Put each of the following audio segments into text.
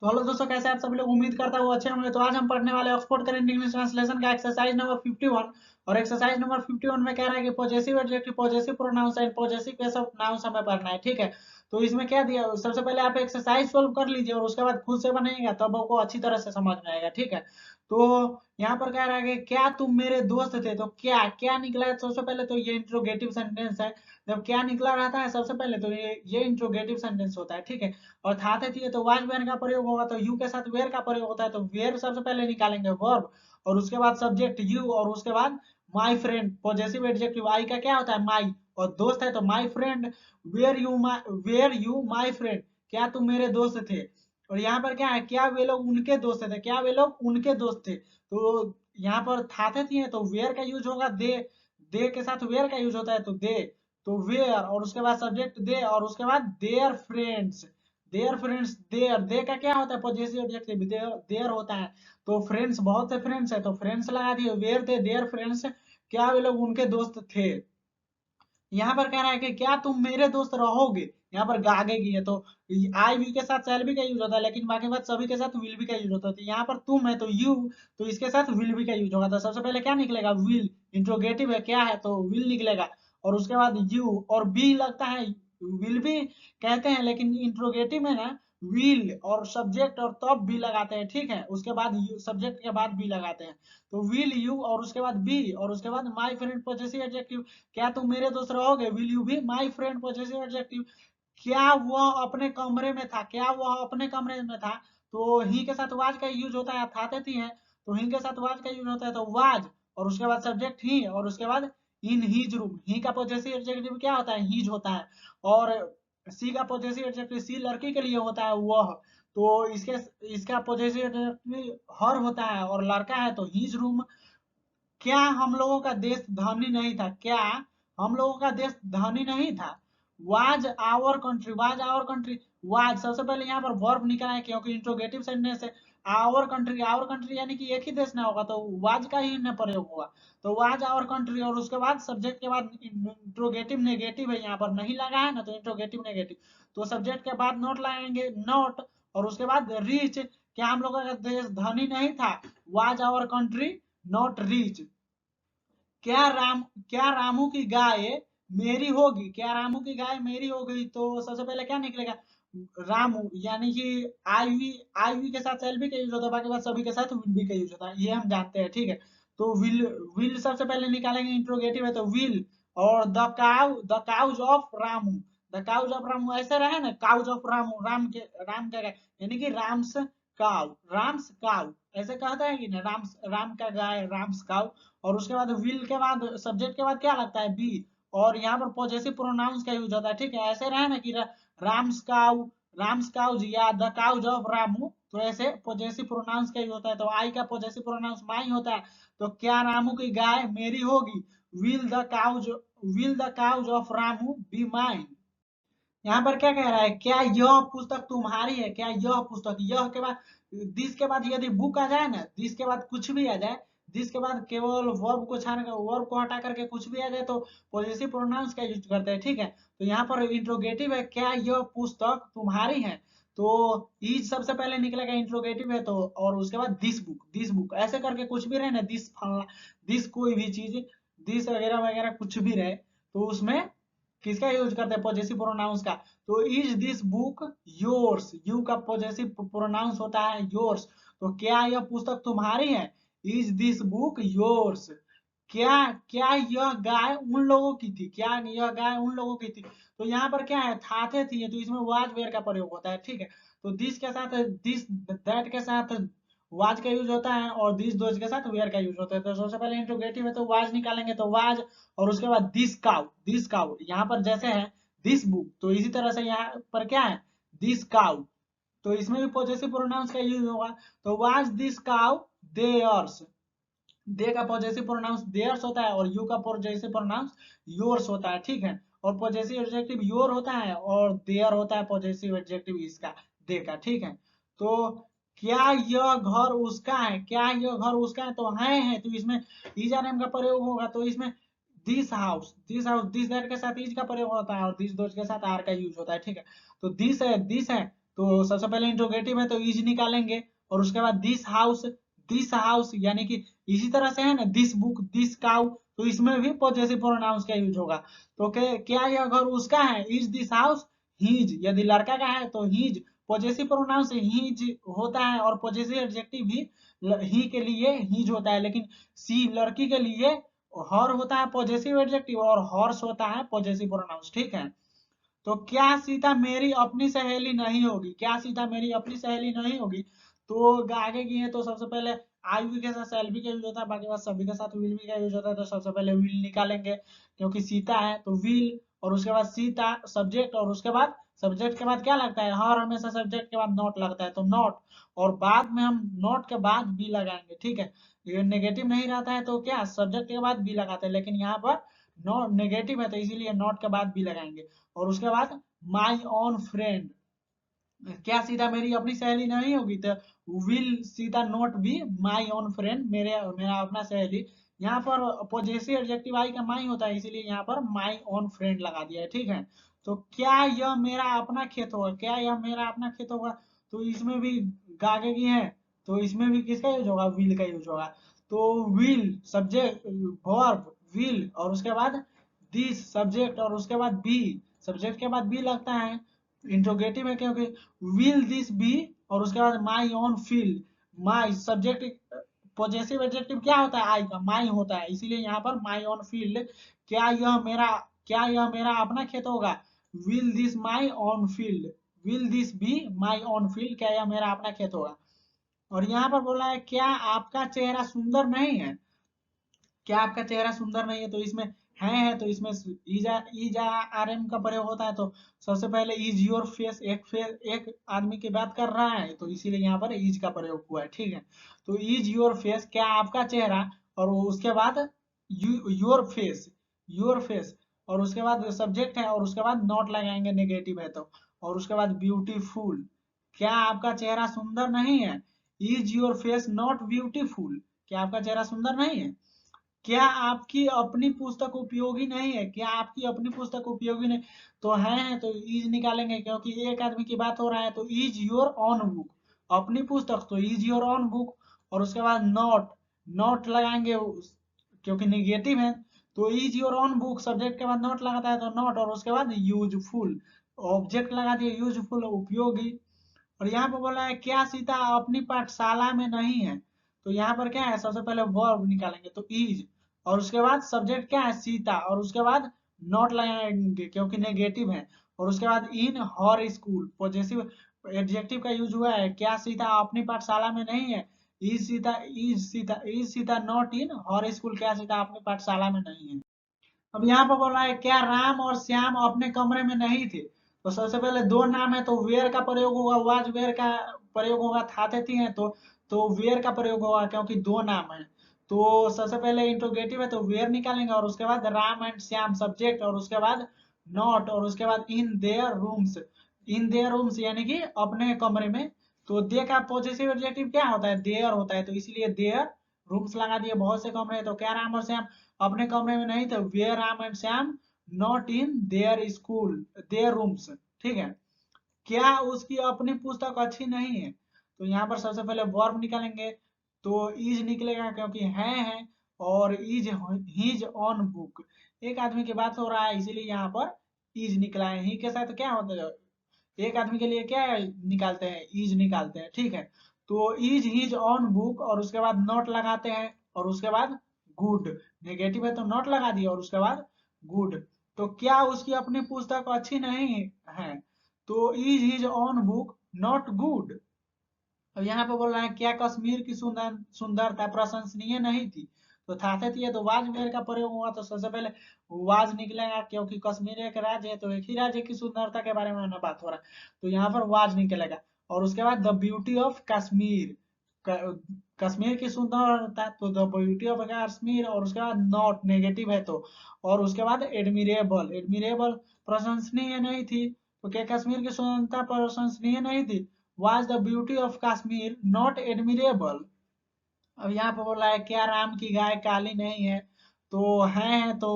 तो हेलो दोस्तों, कैसे आप सभी लोग? उम्मीद करता हूँ अच्छे होंगे। तो आज हम पढ़ने वाले ऑक्सफोर्ड करंट इंग्लिश ट्रांसलेशन का एक्सरसाइज नंबर 51। और एक्सरसाइज नंबर 51 में कह रहा है कि possessive adjective, possessive pronouns and possessive case of nouns हमें पढ़ना है। ठीक है, तो इसमें क्या दिया, सबसे पहले आप एक्सरसाइज सोल्व कर लीजिए और उसके बाद खुद से बनाइएगा, तब आपको अच्छी तरह से समझ में आएगा। ठीक है, तो यहाँ पर कह रहा है कि क्या तुम मेरे दोस्त थे। तो क्या क्या निकला है? सबसे पहले तो ये इंट्रोगेटिव सेंटेंस है। जब क्या निकला रहता है सबसे पहले तो ये इंट्रोगेटिव सेंटेंस होता है। ठीक है, और था थे थी तो वाज वेयर का प्रयोग होगा, तो यू के साथ वेयर का प्रयोग होता है, तो वेयर सबसे पहले निकालेंगे वर्ब, और उसके बाद सब्जेक्ट यू, और उसके बाद my friend possessive adjective I का क्या होता है माई, और दोस्त है तो my friend. Where you my friend, क्या तुम मेरे दोस्त थे। और यहाँ पर क्या है, क्या वे लोग उनके दोस्त थे, क्या वे लोग उनके दोस्त थे। तो यहाँ पर था थी है तो वेयर का यूज होगा, दे के साथ वेयर का यूज होता है, तो दे, तो वेयर, और उसके बाद सब्जेक्ट दे, और उसके बाद their friends. Their friends, their they का क्या होता है पॉजेसिव एडजेक्टिव, देयर देयर होता है। तो फ्रेंड्स, बहुत से फ्रेंड्स है तो फ्रेंड्स लगा दिए, वेयर थे देयर फ्रेंड्स, क्या वे लोग उनके दोस्त थे। यहाँ पर कह रहा है कि क्या तुम मेरे दोस्त रहोगे, यहाँ पर आगे की है तो आई वी के साथ शैल भी का यूज होता है, लेकिन बाकी बात सभी के साथ विल भी का यूज होता है। तो यहाँ पर तुम है तो यू, तो इसके साथ विल भी का यूज होगा। तो सबसे पहले क्या निकलेगा, विल, इंट्रोगेटिव है क्या है तो विल निकलेगा, और उसके बाद यू, और बी लगता है, विल भी कहते हैं लेकिन इंट्रोगेटिव में ना विल और सब्जेक्ट और तब बी लगाते हैं। ठीक है, उसके बाद सब्जेक्ट के बाद बी लगाते हैं। तो विल यू और उसके बाद बी, और उसके बाद माई फ्रेंड पॉजेसिव एडजेक्टिव, क्या तुम मेरे दोस्त रहोगे, will you be my friend possessive adjective. क्या वह अपने कमरे में था, क्या वह अपने कमरे में था, तो ही के साथ वाज का यूज होता है, था थी है तो ही के साथ वाज का यूज होता है, तो वाज, और उसके बाद सब्जेक्ट ही, और उसके बाद इन हीज रूम, ही का पॉजेसिव एडजेक्टिव क्या होता है, हीज होता है। और सी का पॉजेसिव एडजेक्टिव, सी लड़की के लिए होता है वह, तो इसके इसका पॉजेसिव एडजेक्टिव हर होता है, और लड़का है तो हीज रूम। क्या हम लोगों का देश धनी नहीं था, क्या हम लोगों का देश धनी नहीं था। Was our country, was our country, was सबसे पहले यहाँ पर वर्ब निकला है क्योंकि इंट्रोगेटिव सेंटेंस है। आवर कंट्री यानी कि एक ही देश ना होगा तो वाज का ही न प्रयोग होगा। तो वाज आवर कंट्री, और उसके बाद सब्जेक्ट के बाद इंट्रोगेटिव नेगेटिव है, यहाँ पर नहीं लगा है ना तो इंट्रोगेटिव नेगेटिव, तो सब्जेक्ट के बाद नोट लगाएंगे, नोट, और उसके बाद रीच, क्या हम लोगों का देश धनी नहीं था, was our country not rich. क्या राम, क्या रामू की गाय मेरी होगी, क्या रामू की गाय मेरी हो गई, तो सबसे पहले क्या निकलेगा, रामू, यानी कि आई वी के साथ एल बी का यूज होता है, बाकी बात सभी के साथ विल बी का यूज होता है, ये हम जानते हैं। ठीक है, तो विल सबसे पहले निकालेंगे, इंट्रोगेटिव है तो विल, और the cows of Ramu, the cows of Ramu ऐसे रहे ना, काउज ऑफ रामू, राम क्या गाय, यानी कि राम्स काउ ऐसे कहता है कि ना, राम का गाय, राम्स काउ। और उसके बाद विल के बाद सब्जेक्ट के बाद क्या लगता है बी, और यहाँ पर पॉजेसिव प्रोनाउंस का यूज होता है। ठीक है, ऐसे रहे ना कि राम्स काउ, राम्स काउज या द काउज ऑफ रामू, तो ऐसे पॉजेसिव प्रोनाउंस का यूज होता है। तो आई का पॉजेसिव प्रोनाउंस माई होता है, तो क्या रामू की गाय मेरी होगी, will the cows, will the cows of Ramu be mine. यहाँ पर क्या कह रहा है, क्या यह पुस्तक तुम्हारी है, क्या यह पुस्तक, यह के बाद दिस के बाद यदि बुक आ जाए ना, दिस के बाद कुछ भी आ जाए, दिस के बाद केवल वर्ब को छान वर्ब को हटा करके कुछ भी आ जाए तो पॉजेसिव प्रोनाउंस का यूज करते हैं। ठीक है, तो यहाँ पर इंट्रोगेटिव है, क्या यह पुस्तक तुम्हारी है, तो इज सबसे पहले निकलेगा, इंट्रोगेटिव है तो, और उसके बाद दिस बुक ऐसे करके कुछ भी रहे ना, दिस फलना, दिस कोई भी चीज, दिस वगैरह वगैरह कुछ भी रहे, तो उसमें किसका यूज करते हैं पॉजेसिव प्रोनाउंस का। तो is this book yours, you का पॉजेसिव प्रोनाउंस होता है योर्स, तो क्या यह पुस्तक तुम्हारी है, इज दिस बुक योर्स। क्या क्या यह गाय उन लोगों की थी, क्या यह गाय उन लोगों की थी, तो यहाँ पर क्या है, थाथे थी, तो इसमें वाज वेयर का प्रयोग होता है। ठीक है, तो दिस के साथ, दिस दैट के साथ वाज का यूज होता है, और दिस दोज के साथ वेयर का यूज होता है। तो सबसे पहले इंट्रोगेटिव है तो वाज निकालेंगे, तो वाज, और उसके बाद दिस काउ यहाँ पर जैसे है दिस बुक, तो इसी तरह से यहाँ पर क्या है, दिस काउ, तो इसमें भी पॉजेसिव प्रोनाउंस का यूज होगा। तो वाज दिस काउ देयर्स, दे का पॉजेसिव प्रोनाउंस देयर्स होता है, और यू का पॉजेसिव प्रोनाउंस योर्स होता है। ठीक है, और पॉजेसिव एडजेक्टिव योर होता है, और देयर होता है पॉजेसिव एडजेक्टिव इसका, दे का। ठीक है, तो क्या यह घर उसका है, क्या यह घर उसका है, तो है तो इसमें इज आर एम का प्रयोग होगा, तो इसमें दिस हाउस, दिस दैट के साथ इज का प्रयोग होता है, और दिस दोज के साथ आर का यूज होता है। ठीक है, तो दिस है तो सबसे पहले इंट्रोगेटिव है तो इज निकालेंगे, और उसके बाद दिस हाउस यानी कि इसी तरह से है ना दिस बुक, दिस काउ, तो इसमें भी पॉजेसिव प्रोनाउंस का यूज होगा। तो क्या यह घर उसका है, इज दिस हाउस हीज, यदि लड़का का है तो हीज पॉजेसिव प्रोनाउन से हीज होता है, और पॉजेसिव एडजेक्टिव भी ही के लिए हीज होता है, लेकिन सी लड़की के लिए हर होता है पॉजेसिव एडजेक्टिव, और हॉर्स होता है पॉजेसिव प्रोनाउंस, ठीक है। तो क्या सीता मेरी अपनी सहेली नहीं होगी, क्या सीता मेरी अपनी सहेली नहीं होगी, तो आगे की है तो सबसे पहले आई भी के साथ शैल भी का यूज होता है, बाकी बात सभी के साथ विल भी का यूज होता है, तो सबसे पहले विल निकालेंगे क्योंकि सीता है तो विल, और उसके बाद सीता सब्जेक्ट, और उसके बाद सब्जेक्ट के बाद क्या लगता है, हर हमेशा सब्जेक्ट के बाद नॉट लगता है तो नॉट, और बाद में हम नॉट के बाद बी लगाएंगे, ठीक है। ये नेगेटिव नहीं रहता है तो क्या सब्जेक्ट के बाद बी लगाते हैं, लेकिन यहाँ पर नॉट नेगेटिव है तो इसीलिए नॉट के बाद बी लगाएंगे, और उसके बाद माई ओन फ्रेंड, क्या सीता मेरी अपनी सहेली नहीं होगी, तो will Sita not be my own friend, मेरे मेरा अपना सहेली। यहाँ पर पॉजेसिव एडजेक्टिव आई का माई होता है, इसीलिए यहाँ पर माई ओन फ्रेंड लगा दिया है, ठीक है। तो क्या यह मेरा अपना खेत होगा, क्या यह मेरा अपना खेत होगा, तो इसमें भी गागे की है तो इसमें भी किसका यूज होगा, विल का यूज होगा। तो विल सब्जेक्ट वर्ब विल, और उसके बाद दिस सब्जेक्ट, और उसके बाद बी, सब्जेक्ट के बाद बी लगता है, इंट्रोगेटिव है क्योंकि विल दिस बी, और उसके बाद my own field, my subject possessive adjective क्या होता है आई का माई होता है, इसीलिए यहाँ पर माई ओन फील्ड, क्या यह मेरा क्या यह मेरा अपना खेत होगा, will this my own field, will this be my own field, क्या यह मेरा अपना खेत होगा। और यहाँ पर बोला है क्या आपका चेहरा सुंदर नहीं है, क्या आपका चेहरा सुंदर नहीं है, तो इसमें है तो इसमें ईजा आर एम का प्रयोग होता है, तो सबसे पहले इज योर फेस, एक आदमी की बात कर रहा है तो इसीलिए यहाँ पर इज का प्रयोग हुआ है, ठीक है। तो इज योर फेस, क्या आपका चेहरा, और उसके बाद योर फेस, योर फेस, और उसके बाद सब्जेक्ट है, और उसके बाद नॉट लगाएंगे नेगेटिव है तो, और उसके बाद ब्यूटीफुल, क्या आपका चेहरा सुंदर नहीं है, is your face not beautiful, क्या आपका चेहरा सुंदर नहीं है। क्या आपकी अपनी पुस्तक उपयोगी नहीं है, क्या आपकी अपनी पुस्तक उपयोगी नहीं, तो है तो इज निकालेंगे क्योंकि एक आदमी की बात हो रहा है, तो इज योर ऑन बुक, अपनी पुस्तक तो इज योर ऑन बुक, और उसके बाद नॉट, नॉट लगाएंगे क्योंकि निगेटिव है, तो is your on book subject के बाद नॉट लगाता है तो नॉट, और उसके बाद यूजफुल, ऑब्जेक्ट लगा दिए यूजफुल उपयोगी। और यहाँ पर बोला है क्या सीता अपनी पाठशाला में नहीं है, तो यहाँ पर क्या है सबसे पहले वर्ब निकालेंगे तो इज, और उसके बाद सब्जेक्ट क्या है सीता, और उसके बाद नॉट लगाएंगे क्योंकि नेगेटिव है, और उसके बाद इन हर स्कूल पॉजिटिव एडजेक्टिव का यूज हुआ है, क्या सीता अपनी पाठशाला में नहीं है, is Sita not in her school, क्या सीता अपनी पाठशाला में नहीं है। अब यहाँ पर बोल रहा है क्या राम और श्याम अपने कमरे में नहीं थे, तो सबसे पहले दो नाम है तो वेयर का प्रयोग होगा, वाज वेयर का प्रयोग होगा, था थी है तो वेयर का प्रयोग होगा क्योंकि दो नाम है। तो सबसे पहले इंट्रोगेटिव है तो वेयर निकालेंगे, और उसके बाद राम एंड श्याम सब्जेक्ट, और उसके बाद नॉट, और उसके बाद in their rooms, in their rooms यानी कि अपने कमरे में, तो दे का पॉजिटिव एडजेक्टिव क्या होता है, देयर होता है, तो इसलिए देयर रूम्स लगा दिए, बहुत से कमरे हैं तो क्या राम और श्याम अपने कमरे में नहीं थे, were Ram and Shyam not in their school their rooms, ठीक है। क्या उसकी अपनी पुस्तक अच्छी नहीं है, तो यहाँ पर सबसे पहले वर्ब निकालेंगे, तो इज निकलेगा क्योंकि है, और इज हिज ऑन बुक, एक आदमी की बात हो रहा है इसीलिए यहाँ पर इज निकला है, ही के साथ क्या होता है एक आदमी के लिए क्या निकालते हैं, इज निकालते हैं, ठीक है। तो इज हिज ऑन बुक, और उसके बाद नॉट लगाते हैं, और उसके बाद गुड, नेगेटिव है तो नॉट लगा दिया, और उसके बाद गुड। तो क्या उसकी अपनी पुस्तक अच्छी नहीं है, तो is his on book not good. अब यहाँ पे बोल रहा है क्या कश्मीर की सुंदरता प्रशंसनीय नहीं थी, तो था थी है तो वाज वेयर का प्रयोग हुआ, तो सबसे पहले वाज निकलेगा क्योंकि कश्मीर एक राज्य है तो एक ही राज्य की सुंदरता के बारे में बात हो रहा है, तो यहाँ पर वाज निकलेगा, और उसके बाद the beauty of Kashmir, Kashmir की सुंदरता तो द ब्यूटी ऑफ कश्मीर, और उसके बाद नॉट नेगेटिव है तो, और उसके बाद एडमिरेबल, एडमिरेबल प्रशंसनीय नहीं थी, तो क्या कश्मीर की सुंदरता प्रशंसनीय नहीं थी, was the beauty of Kashmir not admirable। अब यहाँ पे बोल रहा है क्या राम की गाय काली नहीं है, तो है तो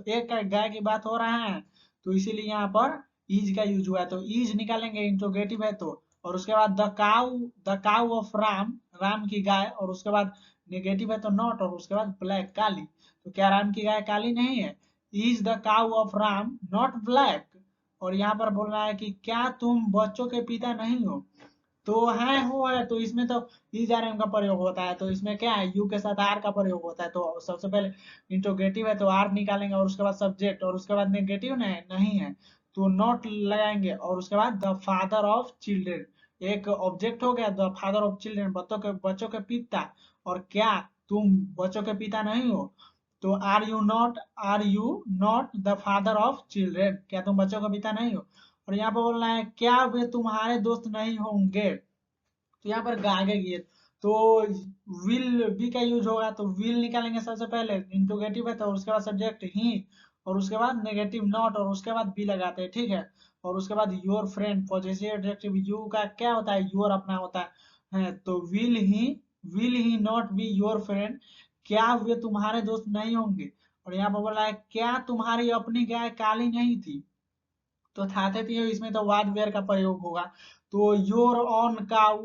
एक गाय की बात हो रहा है, तो इसीलिए यहाँ पर इज का यूज हुआ है, तो इज निकालेंगे, इंट्रोगेटिव है तो। और उसके बाद the cow of Ram, Ram की गाय, और उसके बाद नेगेटिव है तो नॉट, और उसके बाद ब्लैक, काली। तो क्या राम की गाय काली नहीं है? Is the cow of Ram not black. और यहाँ पर बोल रहा है कि क्या तुम बच्चों के पिता नहीं हो? तो है, हो है, तो इसमें तो इज आर एम का प्रयोग होता है, तो इसमें क्या है, यू के साथ आर का प्रयोग होता है। तो सबसे पहले इंट्रोगेटिव है तो आर निकालेंगे, और उसके बाद सब्जेक्ट, और उसके बाद नेगेटिव नहीं है तो नॉट लगाएंगे, और उसके बाद द फादर ऑफ चिल्ड्रेन, एक ऑब्जेक्ट हो गया, द फादर ऑफ चिल्ड्रेन, बच्चों के पिता। और क्या तुम बच्चों के पिता नहीं हो? तो are you not the father of children, क्या तुम बच्चों का पिता नहीं हो? और यहाँ पे बोलना है क्या वे तुम्हारे दोस्त नहीं होंगे? तो यहाँ पर आगे की तो विल बी का यूज होगा, तो विल निकालेंगे सबसे पहले, इंट्रोगेटिव है तो उसके बाद सब्जेक्ट ही, और उसके बाद नेगेटिव नॉट, और उसके बाद बी लगाते हैं, ठीक है। और उसके बाद your friend, possessive adjective, you का क्या होता है, योर अपना होता है, तो will he not be your friend, क्या वे तुम्हारे दोस्त नहीं होंगे? और यहाँ पर बोला है क्या तुम्हारी अपनी गाय काली नहीं थी? तो थाते थी, इसमें तो वाज वेयर का प्रयोग होगा। तो योर ऑन काउ,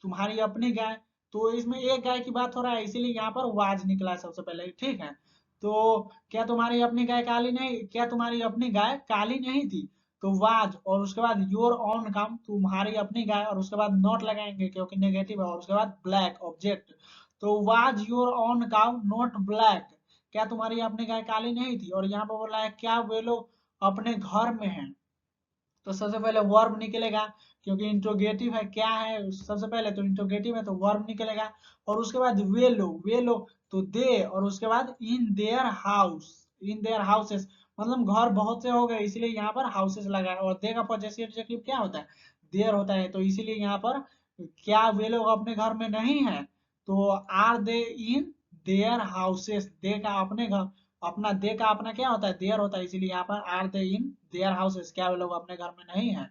तुम्हारी अपनी गाय, तो इसमें एक गाय की बात हो रहा है, इसीलिए यहाँ पर वाज निकला है सबसे पहले, ठीक है। तो क्या तुम्हारी अपनी गाय काली नहीं, क्या तुम्हारी अपनी गाय काली नहीं थी? तो वाज, और उसके बाद योर ऑन काम, तुम्हारी अपनी गाय, और उसके बाद नॉट लगाएंगे क्योंकि नेगेटिव है, और उसके बाद ब्लैक ऑब्जेक्ट। तो was your on cow not black, क्या तुम्हारी अपनी गाय काली नहीं थी? और यहाँ पर बोला है क्या वे लोग अपने घर में हैं? तो सबसे पहले वर्ब निकलेगा, क्योंकि इंट्रोगेटिव है, क्या है सबसे पहले, तो इंट्रोगेटिव है तो वर्ब निकलेगा। और उसके बाद वे लो तो दे, और उसके बाद in their house, in their houses, मतलब घर बहुत से हो गए, इसलिए यहाँ पर हाउसेस लगा है। और दे का पॉजेसिव एडजेक्टिव क्या होता है, देयर होता है, तो इसीलिए यहाँ पर क्या वे लोग अपने घर में नहीं है? तो are they in their houses, they का अपने घर, अपना दे का अपना क्या होता है, देयर होता है, इसीलिए यहाँ पर are they in their houses, क्या वे लोग अपने घर में नहीं है?